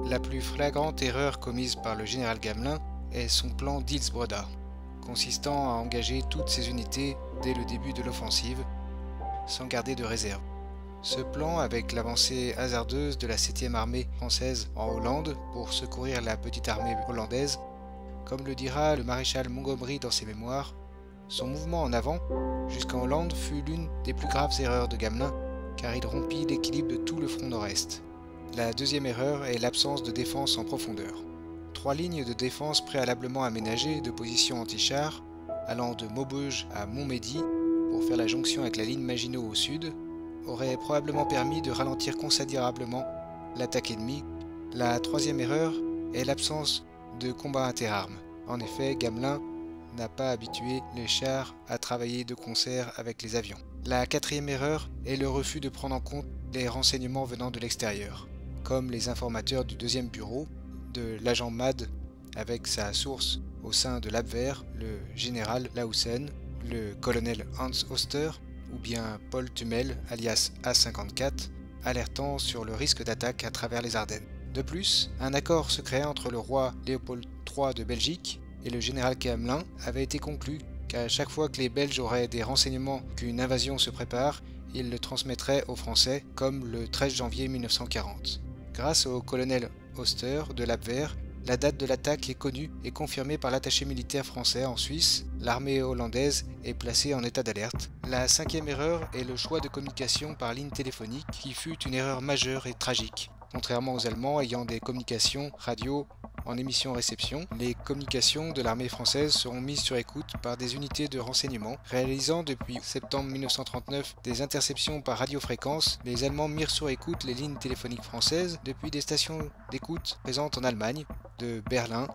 La plus flagrante erreur commise par le général Gamelin est son plan d'Hillsbreda, consistant à engager toutes ses unités dès le début de l'offensive, sans garder de réserve. Ce plan, avec l'avancée hasardeuse de la 7e armée française en Hollande pour secourir la petite armée hollandaise, comme le dira le maréchal Montgomery dans ses mémoires, son mouvement en avant jusqu'en Hollande fut l'une des plus graves erreurs de Gamelin, car il rompit l'équilibre de tout le front nord-est. La deuxième erreur est l'absence de défense en profondeur. 3 lignes de défense préalablement aménagées de positions anti-chars, allant de Maubeuge à Montmédy pour faire la jonction avec la ligne Maginot au sud, auraient probablement permis de ralentir considérablement l'attaque ennemie. La troisième erreur est l'absence de combat interarmes. En effet, Gamelin n'a pas habitué les chars à travailler de concert avec les avions. La quatrième erreur est le refus de prendre en compte les renseignements venant de l'extérieur, comme les informateurs du deuxième bureau, de l'agent MAD avec sa source au sein de l'Abwehr, le général Laussen, le colonel Hans Oster ou bien Paul Tummel alias A54, alertant sur le risque d'attaque à travers les Ardennes. De plus, un accord secret entre le roi Léopold III de Belgique et le général Gamelin avait été conclu qu'à chaque fois que les Belges auraient des renseignements qu'une invasion se prépare, ils le transmettraient aux Français, comme le 13 janvier 1940. Grâce au colonel Oster de l'Abwehr, la date de l'attaque est connue et confirmée par l'attaché militaire français en Suisse. L'armée hollandaise est placée en état d'alerte. La cinquième erreur est le choix de communication par ligne téléphonique, qui fut une erreur majeure et tragique. Contrairement aux Allemands ayant des communications radio en émission-réception, les communications de l'armée française seront mises sur écoute par des unités de renseignement. Réalisant depuis septembre 1939 des interceptions par radiofréquence, les Allemands mirent sur écoute les lignes téléphoniques françaises depuis des stations d'écoute présentes en Allemagne, de Berlin,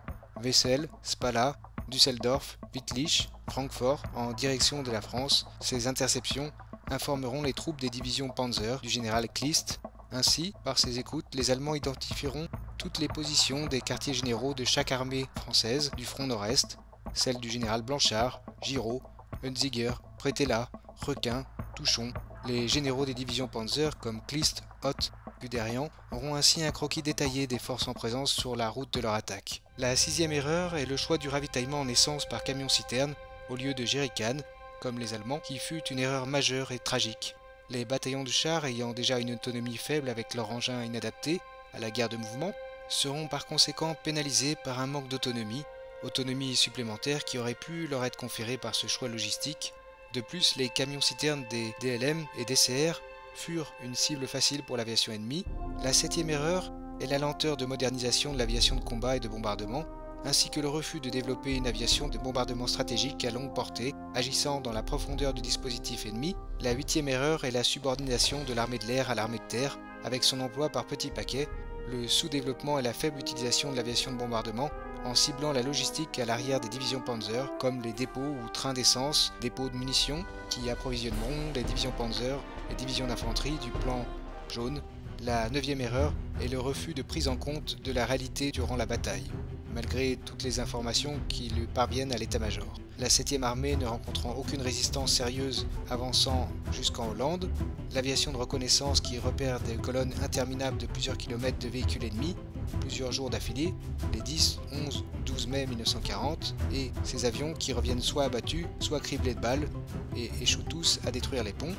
Wesel, Spala, Düsseldorf, Wittlich, Francfort, en direction de la France. Ces interceptions informeront les troupes des divisions Panzer du général Klist. Ainsi, par ces écoutes, les Allemands identifieront toutes les positions des quartiers généraux de chaque armée française du front nord-est, celles du général Blanchard, Giraud, Hunziger, Prétella, Requin, Touchon. Les généraux des divisions Panzer comme Klist, Hoth, Guderian auront ainsi un croquis détaillé des forces en présence sur la route de leur attaque. La sixième erreur est le choix du ravitaillement en essence par camion-citerne au lieu de jerrycan, comme les Allemands, qui fut une erreur majeure et tragique. Les bataillons de chars ayant déjà une autonomie faible avec leur engin inadapté à la guerre de mouvement seront par conséquent pénalisés par un manque d'autonomie, autonomie supplémentaire qui aurait pu leur être conférée par ce choix logistique. De plus, les camions-citernes des DLM et DCR furent une cible facile pour l'aviation ennemie. La septième erreur est la lenteur de modernisation de l'aviation de combat et de bombardement, ainsi que le refus de développer une aviation de bombardement stratégique à longue portée, agissant dans la profondeur du dispositif ennemi. La huitième erreur est la subordination de l'armée de l'air à l'armée de terre, avec son emploi par petits paquets, le sous-développement et la faible utilisation de l'aviation de bombardement, en ciblant la logistique à l'arrière des divisions Panzer, comme les dépôts ou trains d'essence, dépôts de munitions, qui approvisionneront les divisions Panzer et divisions d'infanterie du plan jaune. La neuvième erreur est le refus de prise en compte de la réalité durant la bataille, malgré toutes les informations qui lui parviennent à l'état-major. La 7e armée ne rencontrant aucune résistance sérieuse avançant jusqu'en Hollande, l'aviation de reconnaissance qui repère des colonnes interminables de plusieurs kilomètres de véhicules ennemis, plusieurs jours d'affilée, les 10, 11, 12 mai 1940, et ces avions qui reviennent soit abattus, soit criblés de balles, et échouent tous à détruire les ponts.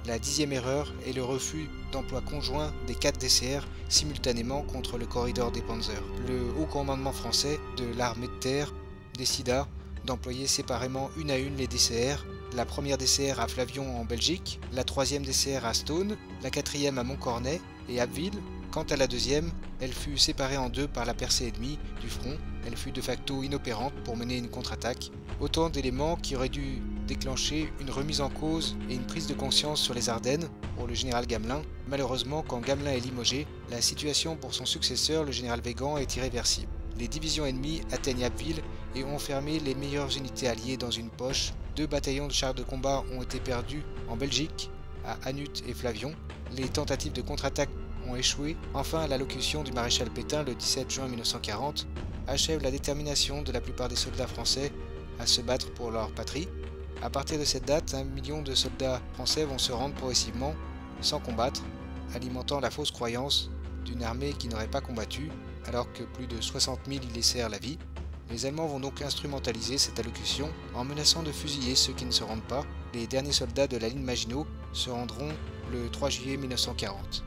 La 10e erreur est le refus d'emploi conjoint des 4 DCR simultanément contre le corridor des Panzers. Le haut commandement français de l'armée de terre décida d'employer séparément une à une les DCR, la première DCR à Flavion en Belgique, la 3e DCR à Stone, la 4e à Montcornet et Abbeville. Quant à la deuxième, elle fut séparée en deux par la percée ennemie du front, elle fut de facto inopérante pour mener une contre-attaque. Autant d'éléments qui auraient dû déclencher une remise en cause et une prise de conscience sur les Ardennes pour le général Gamelin. Malheureusement, quand Gamelin est limogé, la situation pour son successeur, le général Weygand, est irréversible. Les divisions ennemies atteignent Abbeville et ont enfermé les meilleures unités alliées dans une poche. 2 bataillons de chars de combat ont été perdus en Belgique, à Hannut et Flavion. Les tentatives de contre-attaque ont échoué. Enfin, l'allocution du maréchal Pétain le 17 juin 1940 achève la détermination de la plupart des soldats français à se battre pour leur patrie. À partir de cette date, 1 million de soldats français vont se rendre progressivement sans combattre, alimentant la fausse croyance d'une armée qui n'aurait pas combattu alors que plus de 60 000 y laissèrent la vie. Les Allemands vont donc instrumentaliser cette allocution en menaçant de fusiller ceux qui ne se rendent pas. Les derniers soldats de la ligne Maginot se rendront le 3 juillet 1940.